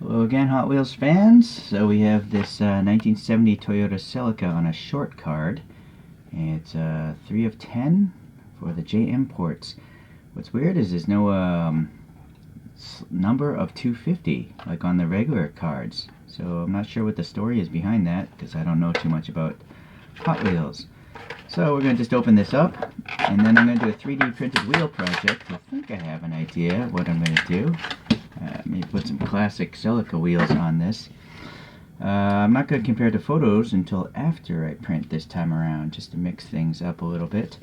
Hello again, Hot Wheels fans. So we have this 1970 Toyota Celica on a short card. It's 3 of 10 for the JM ports. What's weird is there's no number of 250 like on the regular cards. So I'm not sure what the story is behind that because I don't know too much about Hot Wheels. So we're going to just open this up and then I'm going to do a 3D printed wheel project. I think I have an idea what I'm going to do. Maybe put some classic Celica wheels on this. I'm not going to compare the photos until after I print this time around, just to mix things up a little bit.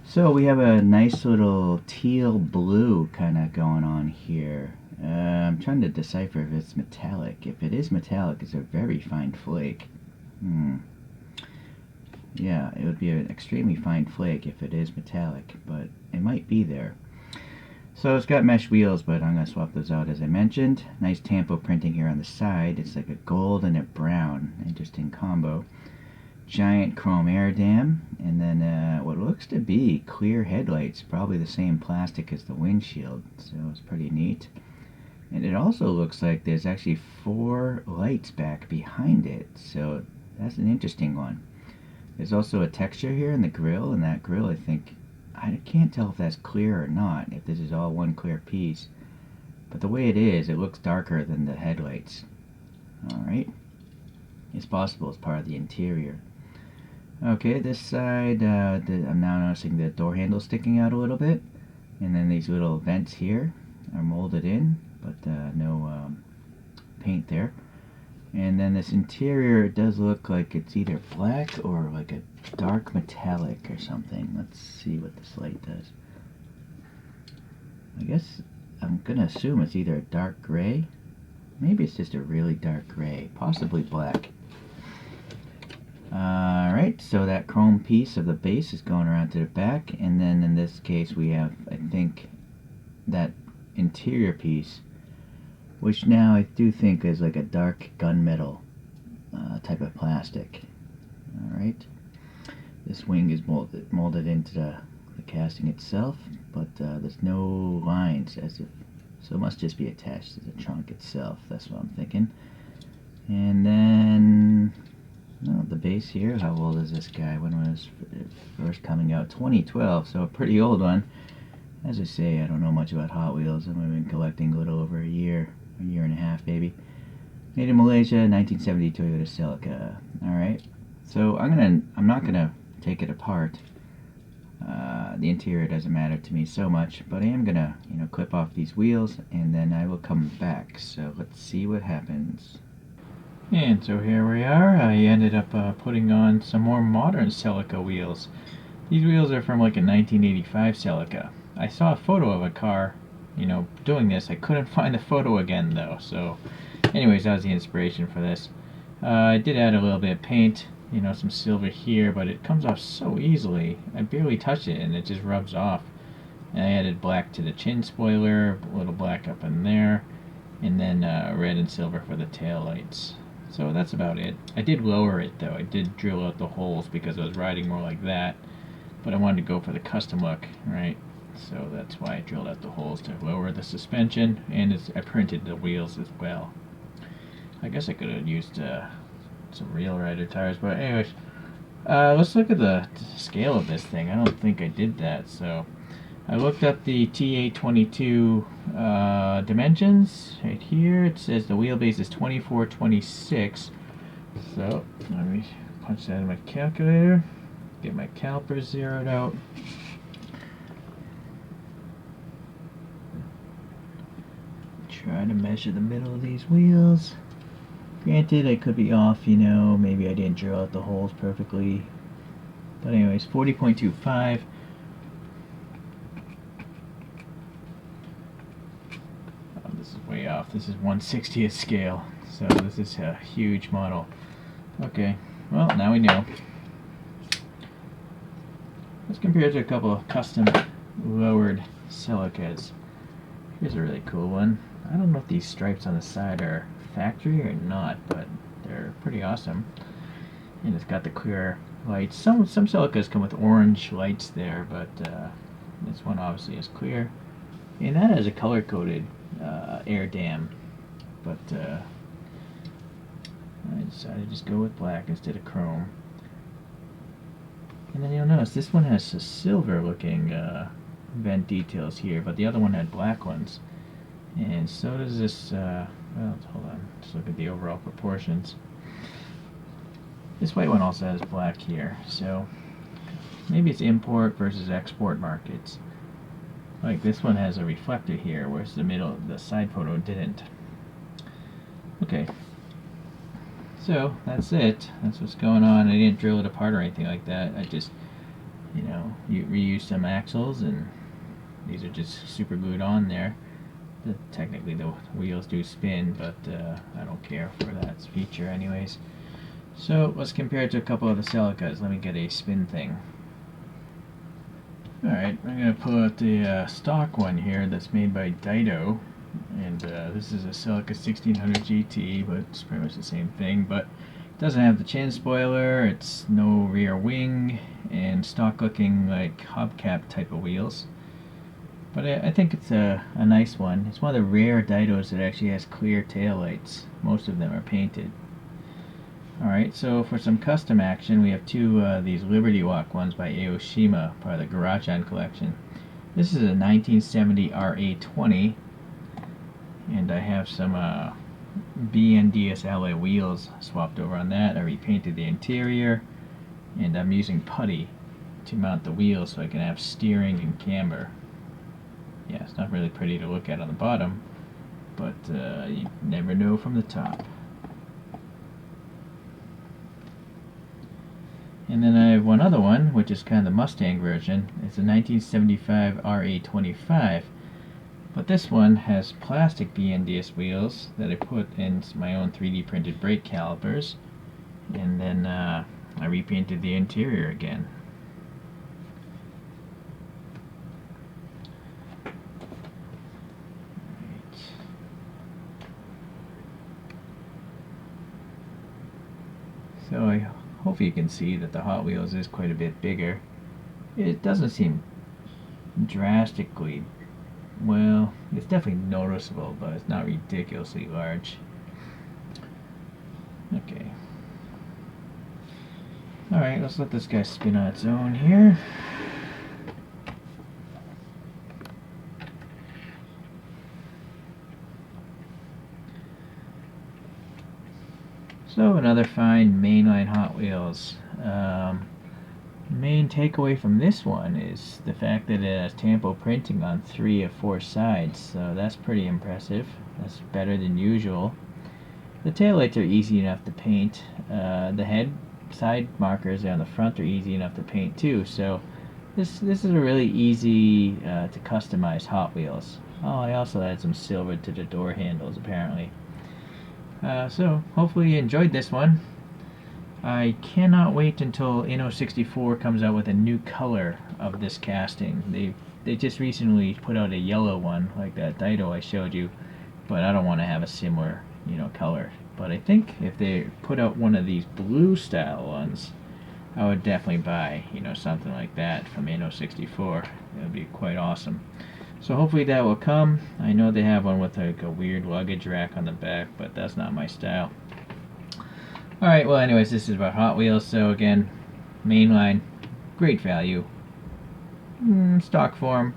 So we have a nice little teal blue kind of going on here. I'm trying to decipher if it's metallic. If it is metallic, it's a very fine flake. Yeah, it would be an extremely fine flake if it is metallic, but it might be there. So it's got mesh wheels, but I'm going to swap those out as I mentioned. Nice tampo printing here on the side. It's like a gold and a brown. Interesting combo. Giant chrome air dam. And then what looks to be clear headlights. Probably the same plastic as the windshield. So it's pretty neat. And it also looks like there's actually 4 lights back behind it. So that's an interesting one. There's also a texture here in the grill. And that grill, I can't tell if that's clear or not, if this is all one clear piece. But the way it is, it looks darker than the headlights. Alright. It's possible it's part of the interior. Okay, this side, I'm now noticing the door handle sticking out a little bit. And then these little vents here are molded in, but no paint there. And then this interior does look like it's either black or like a dark metallic or something. Let's see what this light does. I guess I'm gonna assume it's either a dark gray. Maybe it's just a really dark gray, possibly black. Alright, so that chrome piece of the base is going around to the back, and then in this case we have, I think, that interior piece, which now I do think is like a dark gunmetal type of plastic. Alright. This wing is molded into the casting itself, but there's no lines as if, so it must just be attached to the trunk itself. That's what I'm thinking. And then the base here, how old is this guy? When was it first coming out? 2012, so a pretty old one. As I say, I don't know much about Hot Wheels. I've been collecting a little over a year and a half maybe. Made in Malaysia, 1970 Toyota Celica. Alright, so I'm not gonna take it apart. The interior doesn't matter to me so much, but I am gonna, clip off these wheels and then I will come back. So let's see what happens. And so here we are. I ended up putting on some more modern Celica wheels. These wheels are from like a 1985 Celica. I saw a photo of a car, doing this. I couldn't find the photo again though. So anyways, that was the inspiration for this. I did add a little bit of paint, some silver here, but it comes off so easily. I barely touch it and it just rubs off. And I added black to the chin spoiler, a little black up in there, and then red and silver for the tail lights. So that's about it. I did lower it though. I did drill out the holes because I was riding more like that, but I wanted to go for the custom look, right? So that's why I drilled out the holes to lower the suspension, and I printed the wheels as well. I guess I could have used some real rider tires, but anyways, let's look at the scale of this thing. I don't think I did that, so I looked up the TA22 dimensions. Right here it says the wheelbase is 24/26. So let me punch that in my calculator, get my calipers zeroed out. Try to measure the middle of these wheels. Granted, I could be off, maybe I didn't drill out the holes perfectly. But anyways, 40.25. Oh, this is way off. This is 1/60th scale. So this is a huge model. Okay, well, now we know. Let's compare it to a couple of custom lowered Celicas. Here's a really cool one. I don't know if these stripes on the side are factory or not, but they're pretty awesome. And it's got the clear lights. Some Celicas come with orange lights there, but this one obviously is clear. And that has a color-coded air dam. but I decided to just go with black instead of chrome. And then you'll notice this one has a silver looking vent details here, but the other one had black ones. And so does this, well, hold on, let's look at the overall proportions. This white one also has black here, so maybe it's import versus export markets. Like this one has a reflector here, whereas the side photo didn't. Okay, so that's it. That's what's going on. I didn't drill it apart or anything like that. I just, you know, you reuse some axles, and these are just super glued on there. Technically the wheels do spin, but I don't care for that feature anyways. So let's compare it to a couple of the Celicas. Let me get a spin thing. Alright, I'm going to pull out the stock one here that's made by Daido. And this is a Celica 1600 GT, but it's pretty much the same thing. But it doesn't have the chin spoiler, it's no rear wing, and stock looking like hubcap type of wheels. But I think it's a nice one. It's one of the rare Daidos that actually has clear taillights. Most of them are painted. Alright, so for some custom action, we have two these Liberty Walk ones by Aoshima, part of the Garage-On collection. This is a 1970 RA20, and I have some BNDS alloy wheels swapped over on that. I repainted the interior, and I'm using putty to mount the wheels so I can have steering and camber. Yeah, it's not really pretty to look at on the bottom, but you never know from the top. And then I have one other one, which is kind of the Mustang version. It's a 1975 RA25, but this one has plastic BNDS wheels that I put in my own 3D printed brake calipers, and then I repainted the interior again. So I hope you can see that the Hot Wheels is quite a bit bigger. It doesn't seem drastically, well, it's definitely noticeable, but it's not ridiculously large. Okay. Alright, let's let this guy spin on its own here. So another fine mainline Hot Wheels. Main takeaway from this one is the fact that it has tampo printing on 3 of 4 sides, so that's pretty impressive. That's better than usual. The taillights are easy enough to paint. The head side markers on the front are easy enough to paint too, so this is a really easy to customize Hot Wheels. Oh, I also added some silver to the door handles apparently. So hopefully you enjoyed this one. I cannot wait until Inno64 comes out with a new color of this casting. They just recently put out a yellow one like that Daido I showed you, but I don't want to have a similar, color. But I think if they put out one of these blue style ones, I would definitely buy, something like that from Inno64. It would be quite awesome. So hopefully that will come. I know they have one with like a weird luggage rack on the back, but that's not my style. Alright, well anyways, this is about Hot Wheels. So again, mainline, great value. Stock form,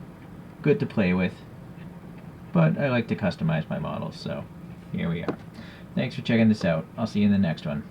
good to play with. But I like to customize my models, so here we are. Thanks for checking this out. I'll see you in the next one.